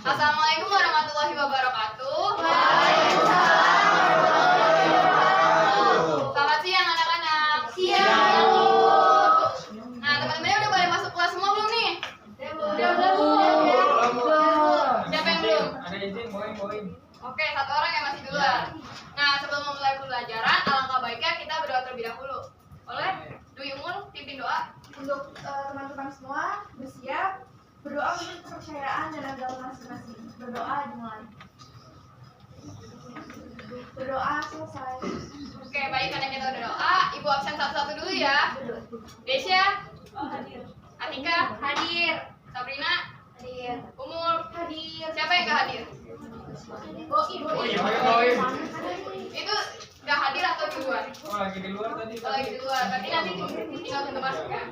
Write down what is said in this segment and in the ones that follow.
Assalamualaikum warahmatullahi wabarakatuh. Selamat siang anak-anak. Siang. Nah, teman-teman udah boleh masuk kelas semua belum nih? Udah. Siapa yang belum? Ada izin, poin. Oke, satu orang yang masih duluan. Nah, sebelum memulai pembelajaran, alangkah baiknya kita berdoa terlebih dahulu. Boleh? Dwi Umul, pimpin doa. Untuk teman-teman semua bersiap berdoa untuk kepercayaan dan agama masing-masing. Berdoa dimulai. Berdoa selesai. Oke, baik, karena kita udah doa, Ibu absen satu-satu dulu ya. Desya, Hadir. Atika, hadir. Sabrina, Hadir. Umul, Hadir. siapa yang gak hadir? Poin. Itu gak hadir atau di luar? Oh, lagi di luar tadi. Kalau lagi di luar, berarti nanti tinggal tunggu masuk ya.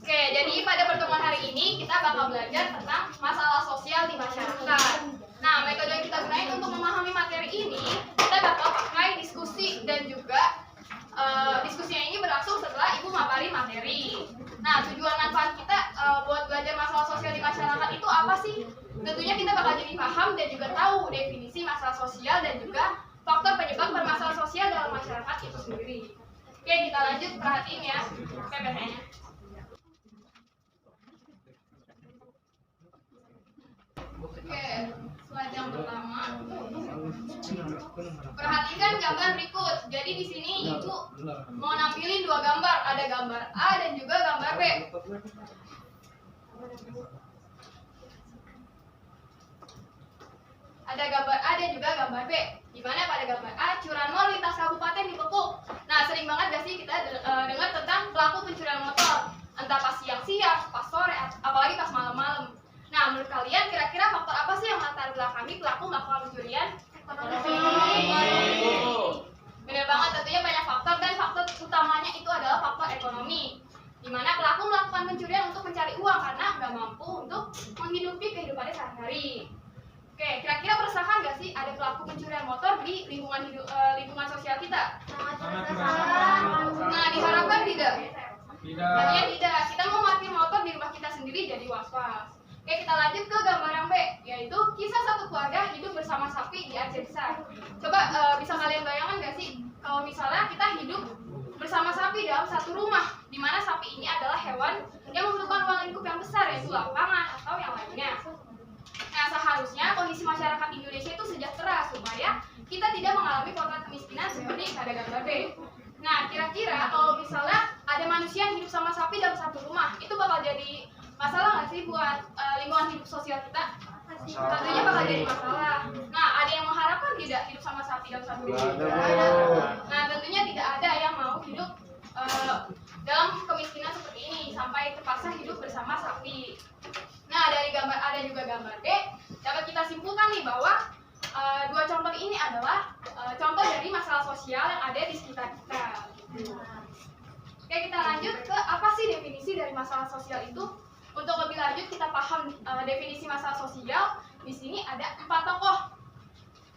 Oke, jadi pada pertemuan hari ini kita bakal belajar tentang masalah sosial di masyarakat. Nah, metode yang kita gunain untuk memahami materi ini, kita bakal pakai diskusi dan juga diskusinya ini berlangsung setelah Ibu mapari materi. Nah, tujuan manfaat kita buat belajar masalah sosial di masyarakat itu apa sih? Tentunya kita bakal jadi paham dan juga tahu definisi masalah sosial dan juga faktor penyebab permasalahan sosial dalam masyarakat itu sendiri. Oke, kita lanjut, perhatiin ya PPT-nya. Oke, slide yang pertama. Perhatikan gambar berikut. Jadi di sini Ibu mau nampilin dua gambar, ada gambar A dan juga gambar B. Ada gambar A dan juga gambar B. Di mana pada gambar A curanmor lintas kabupaten dibekuk. Nah, sering banget gak sih kita dengar tentang pelaku pencurian motor, entah pas siang-siang, pas sore, apalagi pas malam-malam. Nah, menurut kalian kira-kira faktor apa sih yang latar belakangi pelaku melakukan pencurian? Benar banget, tentunya banyak faktor dan faktor utamanya itu adalah faktor ekonomi. Di mana pelaku melakukan pencurian untuk mencari uang karena nggak mampu untuk menghidupi kehidupannya sehari-hari. Oke, kira-kira meresahkan nggak sih ada pelaku pencurian motor di lingkungan sosial kita? Nah, diharapkan tidak? Tentunya tidak. Kita mau parkir motor di rumah kita sendiri jadi was-was. Oke, kita lanjut ke gambar yang B, yaitu kisah satu keluarga hidup bersama sapi di Aceh Besar. Coba bisa kalian bayangkan nggak sih kalau misalnya kita hidup bersama sapi dalam satu rumah, di mana sapi ini adalah hewan yang memerlukan ruang lingkup yang besar, yaitu lapangan atau yang lainnya. Nah, seharusnya kondisi masyarakat Indonesia itu sejahtera supaya kita tidak mengalami potret kemiskinan seperti pada gambar B. Nah, kira-kira kalau misalnya ada manusia yang hidup sama sapi dalam satu rumah, itu bakal jadi masalah nggak sih buat lingkungan hidup sosial kita? Tentunya bakal jadi masalah. Nah, ada yang mengharapkan tidak hidup sama sapi dalam satu rumah? Nah, tentunya tidak ada yang mau hidup dalam kemiskinan seperti ini sampai terpaksa hidup bersama sapi. Nah, dari gambar A dan juga gambar B dapat kita simpulkan nih bahwa dua contoh ini adalah contoh dari masalah sosial yang ada di sekitar kita. Oke, kita lanjut ke apa sih definisi dari masalah sosial itu? Untuk lebih lanjut kita paham definisi masalah sosial, di sini ada 4 tokoh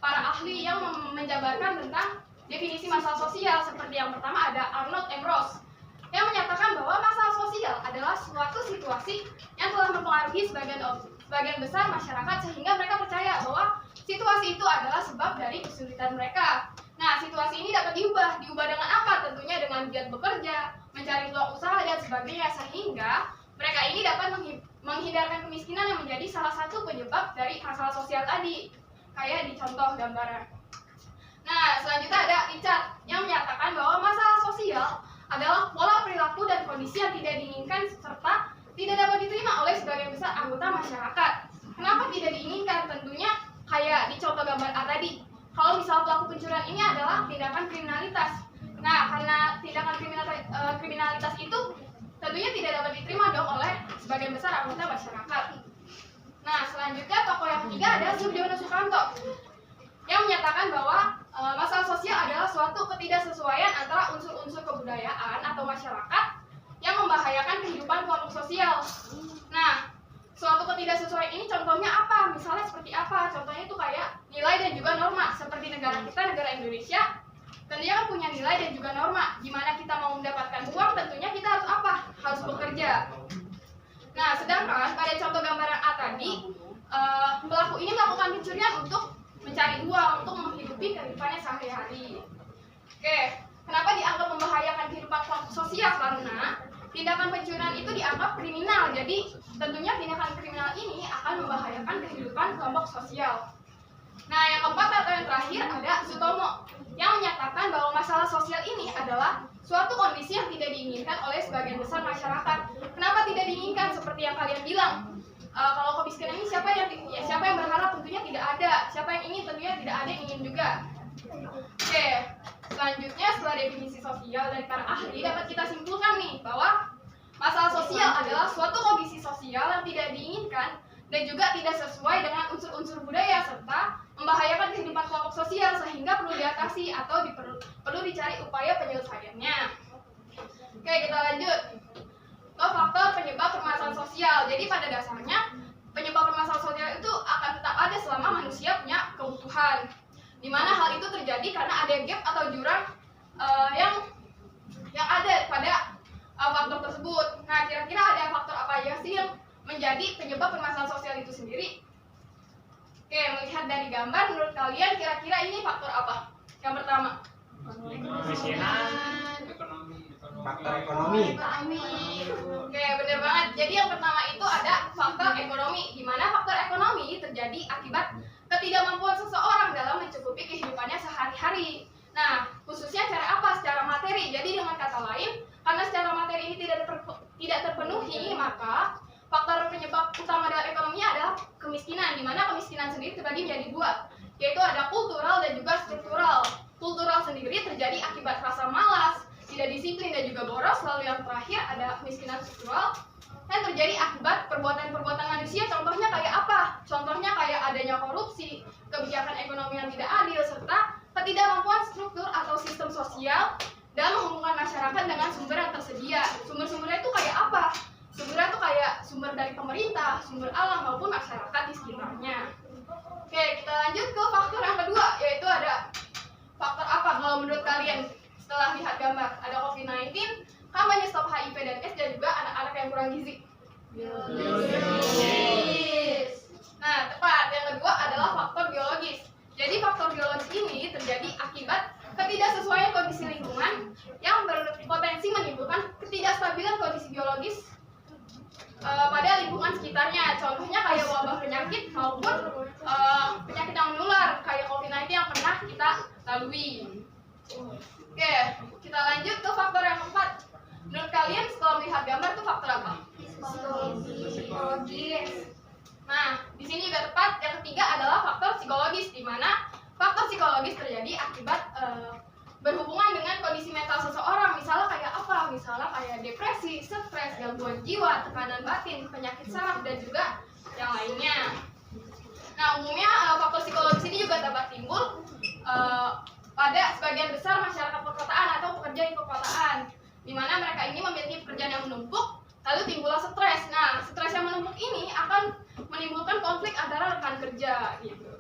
para ahli yang menjabarkan tentang definisi masalah sosial. Seperti yang pertama ada Arnold M. Ross yang menyatakan bahwa masalah sosial adalah suatu situasi yang telah mempengaruhi sebagian besar masyarakat sehingga mereka percaya bahwa situasi itu adalah sebab dari kesulitan mereka. Nah, situasi ini dapat diubah dengan apa? Tentunya dengan giat bekerja, mencari peluang usaha dan sebagainya, sehingga mereka ini dapat menghindarkan kemiskinan yang menjadi salah satu penyebab dari masalah sosial tadi, kayak di contoh gambaran. Nah, selanjutnya ada Richard yang menyatakan bahwa masalah sosial adalah pola perilaku dan kondisi yang tidak diinginkan serta tidak dapat diterima oleh sebagian besar anggota masyarakat. Kenapa tidak diinginkan? Tentunya kayak di contoh gambar A tadi. Kalau misal pelaku pencurian ini adalah tindakan kriminalitas. Nah, karena tindakan kriminalitas itu tentunya tidak dapat diterima dong oleh sebagian besar anggota masyarakat. Nah, selanjutnya tokoh yang ketiga adalah Sugiono Sukanto yang menyatakan bahwa masalah sosial adalah suatu ketidaksesuaian antara unsur-unsur kebudayaan atau masyarakat yang membahayakan kehidupan kelompok sosial. Nah, suatu ketidaksesuaian ini contohnya apa? Misalnya seperti apa? Contohnya itu kayak nilai dan juga norma. Seperti negara kita, negara Indonesia, tentunya kan punya nilai dan juga norma. Gimana kita mau mendapatkan uang, tentunya kita harus apa? Harus bekerja. Nah, sedangkan pada contoh gambaran A tadi, pelaku pencurian untuk mencari uang untuk menghidupi kehidupannya sehari-hari. Oke, kenapa dianggap membahayakan kehidupan kelompok sosial? Karena tindakan pencurian itu dianggap kriminal. Jadi tentunya tindakan kriminal ini akan membahayakan kehidupan kelompok sosial. Nah, yang keempat atau yang terakhir ada Sutomo yang menyatakan bahwa masalah sosial ini adalah suatu kondisi yang tidak diinginkan oleh sebagian besar masyarakat. Kenapa tidak diinginkan? Seperti yang kalian bilang, kalau kemiskinan ini siapa yang berharap? Tentunya tidak ada. Siapa yang ingin? Tentunya tidak ada yang ingin juga. Oke, selanjutnya setelah definisi sosial dari para ahli dapat kita simpulkan nih bahwa masalah sosial adalah suatu kondisi sosial yang tidak diinginkan dan juga tidak sesuai dengan unsur-unsur budaya serta membahayakan kehidupan kelompok sosial sehingga perlu diatasi atau perlu dicari upaya penyelesaiannya. Oke, kita lanjut ke faktor penyebab permasalahan sosial. Jadi pada dasarnya penyebab permasalahan sosial itu akan tetap ada selama manusia punya kebutuhan. Di mana hal itu terjadi karena ada gap atau jurang yang ada pada faktor tersebut. Nah, kira-kira ada faktor apa aja sih yang menjadi penyebab permasalahan sosial itu sendiri? Oke, melihat dari gambar, menurut kalian kira-kira ini faktor apa? Yang pertama, Kemiskinan, Faktor ekonomi. Oke, benar banget. Jadi yang pertama itu ada faktor ekonomi, di mana faktor ekonomi terjadi akibat ketidakmampuan seseorang dalam mencukupi kehidupannya sehari-hari. Nah, khususnya cara apa? Secara materi. Jadi dengan kata lain, karena secara materi ini tidak terpenuhi, maka faktor penyebab utama dari ekonominya adalah kemiskinan, di mana kemiskinan sendiri terbagi menjadi dua, yaitu ada kultural dan juga struktural. Kultural sendiri terjadi akibat rasa malas, tidak disiplin dan juga boros. Lalu yang terakhir ada kemiskinan struktural yang terjadi akibat perbuatan-perbuatan manusia. Contohnya kayak apa? Contohnya kayak adanya korupsi, kebijakan ekonomi yang tidak adil, serta ketidakmampuan struktur atau sistem sosial dalam menghubungkan masyarakat dengan sumber yang tersedia. Sumber-sumbernya itu kayak apa? Sumbernya itu kayak sumber dari pemerintah, sumber alam maupun masyarakat di sekitarnya. Oke, kita lanjut ke faktor yang kedua, yaitu ada faktor apa kalau menurut kalian setelah lihat gambar? Ada COVID-19, kampanye stop HIV dan AIDS, dan juga anak-anak yang kurang gizi. Nah, tepat. Yang kedua adalah faktor biologis. Jadi faktor biologis ini terjadi akibat ketidaksesuaian kondisi lingkungan yang berpotensi menimbulkan ketidakstabilan kondisi biologis pada lingkungan sekitarnya. Contohnya kayak wabah penyakit maupun penyakit yang menular kayak COVID-19 yang pernah kita lalui. Oke, kita lanjut ke faktor yang keempat. Menurut kalian setelah melihat gambar itu faktor apa? Psikologis. Nah, di sini juga tepat. Yang ketiga adalah faktor psikologis, di mana faktor psikologis terjadi akibat berhubungan dengan kondisi mental seseorang. Misalnya kayak apa? Misalnya kayak depresi, stres, gangguan jiwa, tekanan batin, penyakit saraf, dan juga yang lainnya. Nah, umumnya faktor psikologis ini juga dapat timbul pada sebagian besar masyarakat perkotaan atau pekerja di perkotaan, di mana mereka ini memiliki pekerjaan yang menumpuk, lalu timbullah stres. Nah, stres yang menumpuk ini akan menimbulkan konflik antara rekan kerja, gitu.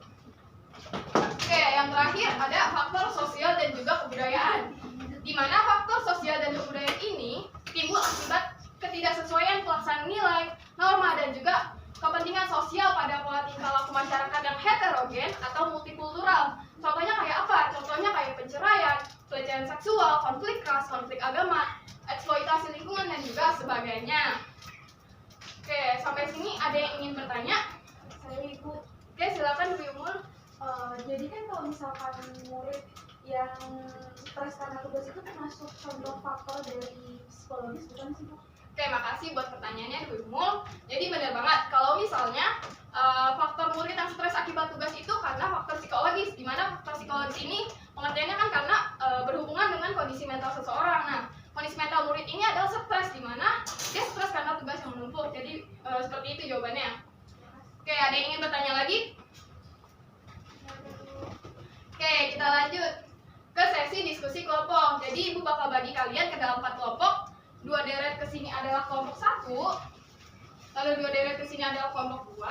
Oke, yang terakhir ada faktor sosial dan juga kebudayaan, di mana faktor sosial dan kebudayaan ini timbul akibat ketidaksesuaian pelaksanaan nilai, norma, dan juga kepentingan sosial pada pola tingkah laku masyarakat yang heterogen atau multikultural. Contohnya kayak apa? Contohnya kayak penceraian, pelecehan seksual, konflik ras, konflik agama, eksploitasi lingkungan, dan juga sebagainya. Oke, sampai sini ada yang ingin bertanya? Saya Ibu. Oke, silakan Bu Yumul. Jadi kan kalau misalkan murid yang stres karena tugas itu termasuk contoh faktor dari psikologis, bukan sih Bu? Oke, makasih buat pertanyaannya Bu Yumul. Jadi benar banget kalau misalnya faktor murid yang stres akibat tugas itu karena faktor psikologis, di mana faktor psikologis ini pengertiannya kan karena berhubungan dengan kondisi mental seseorang. Nah, kondisi mental murid ini adalah stres, di mana dia stres karena tugas yang menumpuk. Jadi seperti itu jawabannya. Oke, ada yang ingin bertanya lagi? Oke, kita lanjut ke sesi diskusi kelompok. Jadi Ibu bakal bagi kalian ke dalam 4 kelompok. 2 deret ke sini adalah kelompok 1, lalu 2 deret ke sini adalah kelompok 2.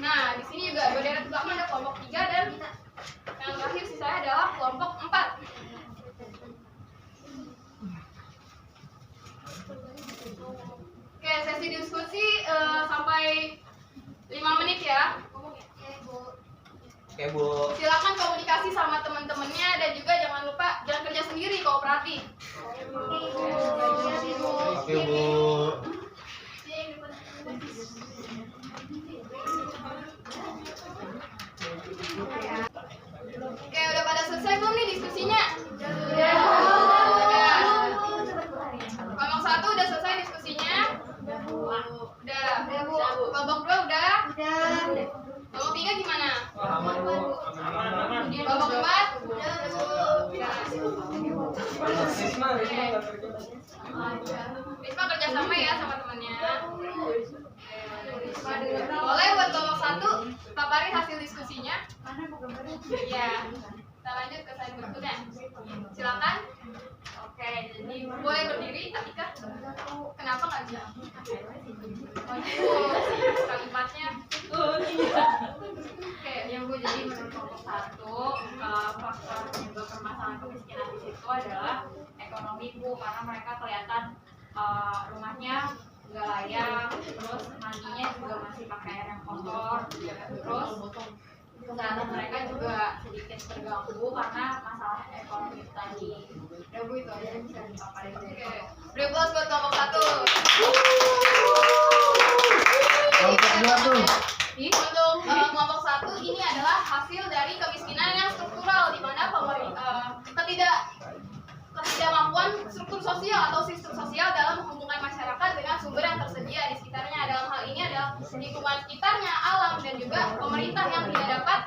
Nah, di sini juga 2 deret ke belakang ada kelompok 3, dan yang terakhir sisanya adalah kelompok 4. Oke, sesi diskusi sampai 5 menit ya. Oke, Bu. Silakan komunikasi sama teman-temannya dan juga jangan lupa jangan kerja sendiri, kooperatif. Oke, Bu. Oke, udah pada selesai belum nih diskusinya? Udah. Kelompok 1 udah selesai diskusinya? Udah. Kelompok 2 udah? Kelompok 3 gimana? Wah, aman Bu. Aman. Kelompok 4? Udah. Risma nggak kerja. Risma kerja sama ya sama temannya. Boleh buat kelompok 1 paparin hasil diskusinya? Iya. Kita lanjut ke slide berikutnya. Silakan. Oke, jadi boleh berdiri, Atika. Kenapa nggak bisa? Kalimatnya. Oke, yang gue jadi menurut kelompok 1 faktor penyebab permasalahan kemiskinan di situ adalah ekonomi Bu, karena mereka kelihatan rumahnya nggak layak, terus mandinya juga masih pakai air yang kotor, terus kesehatan mereka juga sedikit terganggu karena masalah ekonomi tadi. Ya Bu, itu aja yang bisa dipaparin. Oke, beri aplaus buat kelompok 1. Kelompok 2 tuh. Untuk kelompok 1 ini adalah hasil dari kemiskinan yang struktural, di mana ketidakmampuan struktur sosial atau sistem sosial dalam menghubungkan masyarakat dengan sumber yang tersedia di sekitarnya. Dalam hal ini adalah lingkungan sekitarnya, alam, dan juga pemerintah yang tidak dapat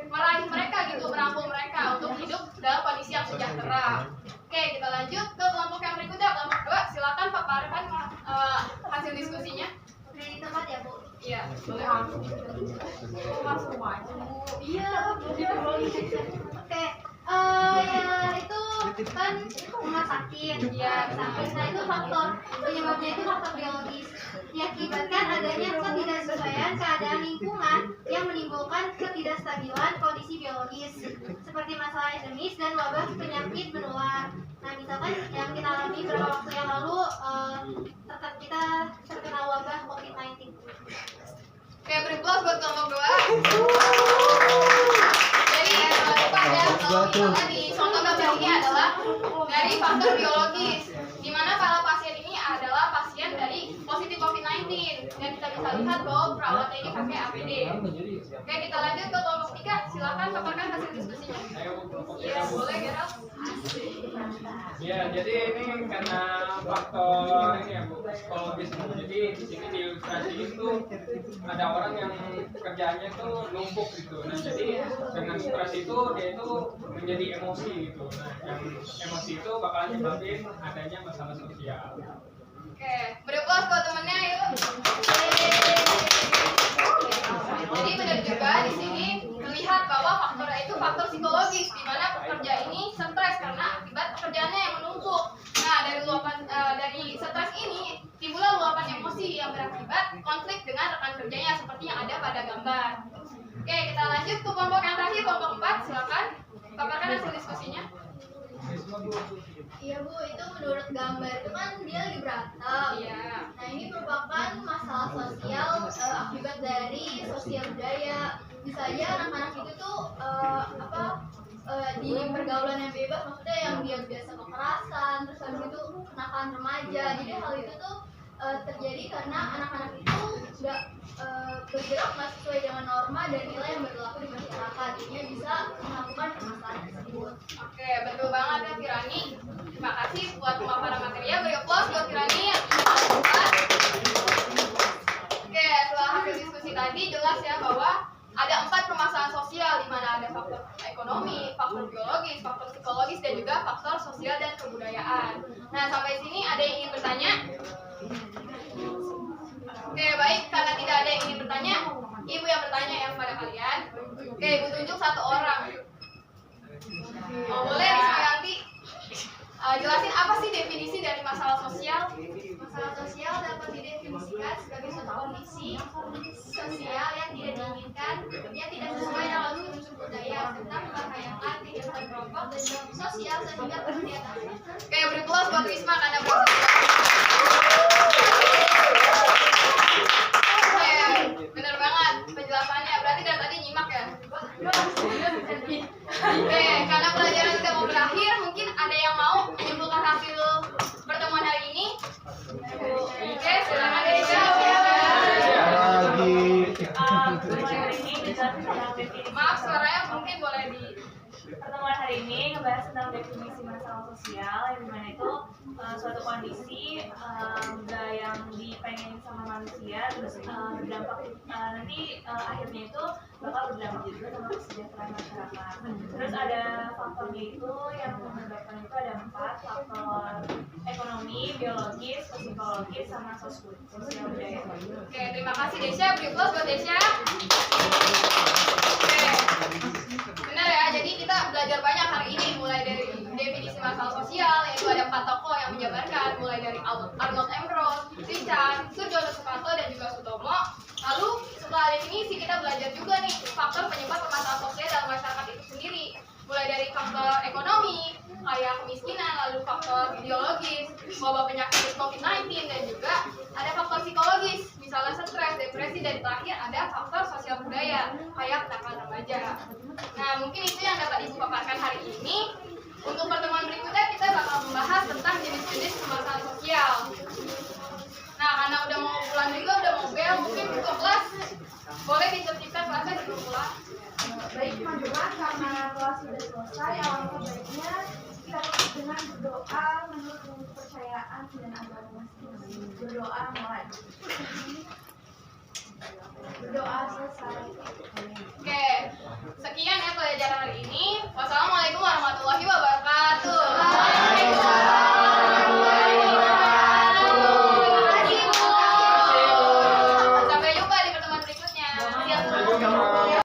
meraih mereka gitu, merangkul mereka untuk hidup dalam kondisi yang sejahtera. Oke, kita lanjut ke kelompok yang berikutnya, kelompok 2. Silakan paparkan hasil diskusinya. Di tempat ya Bu? Iya, boleh. Masuk aja Bu. Iya, oke. Ya itu kan rumah sakit. Iya, Nah itu faktor penyebabnya itu faktor biologis. Diakibatkan adanya ketidaksesuaian keadaan lingkungan yang menimbulkan ketidakstabilan kondisi biologis seperti masalah endemis dan wabah penyakit menular. Nah misalkan yang kita alami beberapa waktu yang lalu kita terkena wabah COVID-19. Oke, beri aplaus buat kelompok 2. Jadi misalnya di contoh gambar ini adalah dari faktor biologis, di mana para pasien ini adalah pasien dari positif COVID-19 dan kita bisa lihat bahwa perawatnya ini pakai APD. Oke, kita lanjut ke kelompok 3. Silakan paparkan hasil diskusinya. Ayo Bu, kelompok Iya, 3 Bu. boleh Gerald. Ya, jadi ini karena faktor ini ya Bu, psikologis. Jadi di sini di ilustrasi itu ada orang yang kerjaannya itu numpuk gitu. Nah, jadi dengan stres itu dia itu menjadi emosi gitu. Nah, yang emosi itu bakalan nyebabin adanya masalah sosial. Oke, beri aplaus buat temennya yuk. Jadi benar juga di sini terlihat bahwa faktornya itu faktor psikologis, di mana pekerja ini stres karena akibat pekerjaannya yang menumpuk. Nah, dari stres ini timbullah luapan emosi yang berakibat konflik dengan rekan kerjanya seperti yang ada pada gambar. Oke, kita lanjut ke kelompok yang terakhir, kelompok 4. Silakan paparkan hasil diskusinya. Risma Bu. Iya Bu, itu menurut gambar itu kan dia lagi berantem. Iya. Nah ini merupakan masalah sosial akibat dari sosial budaya. Bisa aja anak-anak itu tuh di pergaulan yang bebas, maksudnya yang dia biasa kekerasan, terus habis itu kenakalan remaja. Jadi hal itu tuh terjadi karena anak-anak itu nggak bergerak nggak sesuai dengan norma dan nilai yang berlaku di masyarakat. Jadinya bisa melakukan permasalahan tersebut. Oke, betul banget ya Kirani. Terima kasih buat pemaparan materinya. Beri aplaus buat Kirani. Oke, setelah hasil diskusi tadi jelas ya bahwa ada 4 permasalahan sosial, di mana ada faktor ekonomi, faktor biologis, faktor psikologis, dan juga faktor sosial dan kebudayaan. Nah, sampai sini ada yang ingin bertanya? Oke, baik. Karena tidak ada yang ingin bertanya, Ibu yang bertanya yang pada kalian. Oke, Ibu tunjuk 1 orang. Oh, boleh Rismayanti jelasin apa sih definisi dari masalah sosial? Masalah sosial dapat didefinisikan sebagai suatu kondisi sosial yang tidak diinginkan, yang tidak sesuai dengan unsur budaya, serta membahayakan kehidupan kelompok dan sosial sehingga kegiatan. Oke, beri aplaus buat Risma karena berhasil. Oke, bener banget penjelasannya. Berarti dari tadi nyimak ya? Pertemuan hari ini juga tentang definisi. Maaf, suaranya mungkin boleh di. Pertemuan hari ini ngebahas tentang definisi masalah sosial, yang dimana itu suatu kondisi yang dipengen sama manusia, terus berdampak nanti akhirnya itu bakal berdampak juga sama kesejahteraan masyarakat. Terus ada faktornya itu yang menyebabkan itu ada 4 faktor: ekonomi, biologis, psikologis, sama sosial budaya. Oke, terima kasih Desya. Beri applause buat Desya. Oke, benar ya. Jadi kita belajar banyak hari ini, mulai dari definisi masalah sosial, yaitu ada 4 tokoh yang menjabarkan, mulai dari Arnold M. Roth, Richard, Surjono Sukanto, dan juga Sutomo. Lalu setelah definisi kita belajar juga nih faktor penyebab permasalahan sosial dalam masyarakat itu sendiri, mulai dari faktor ekonomi, kayak kemiskinan, lalu faktor biologis, wabah penyakit COVID-19, dan juga ada faktor psikologis, misalnya stres, depresi, dan terakhir ada faktor sosial budaya, kayak kenakalan remaja. Nah, mungkin itu yang dapat Ibu paparkan hari ini. Untuk pertemuan berikutnya kita bakal membahas tentang jenis-jenis permasalahan sosial. Nah, karena udah mau pulang juga, udah mau bel, mungkin untuk kelas boleh ditertibkan kelasnya sebelum pulang. Baik teman-teman, karena kelas sudah selesai, alangkah baiknya kita tutup dengan berdoa menurut kepercayaan dan agama masing-masing. Berdoa mulai. Berdoa selesai. Oke, sekian ya pelajaran hari ini. Wassalamualaikum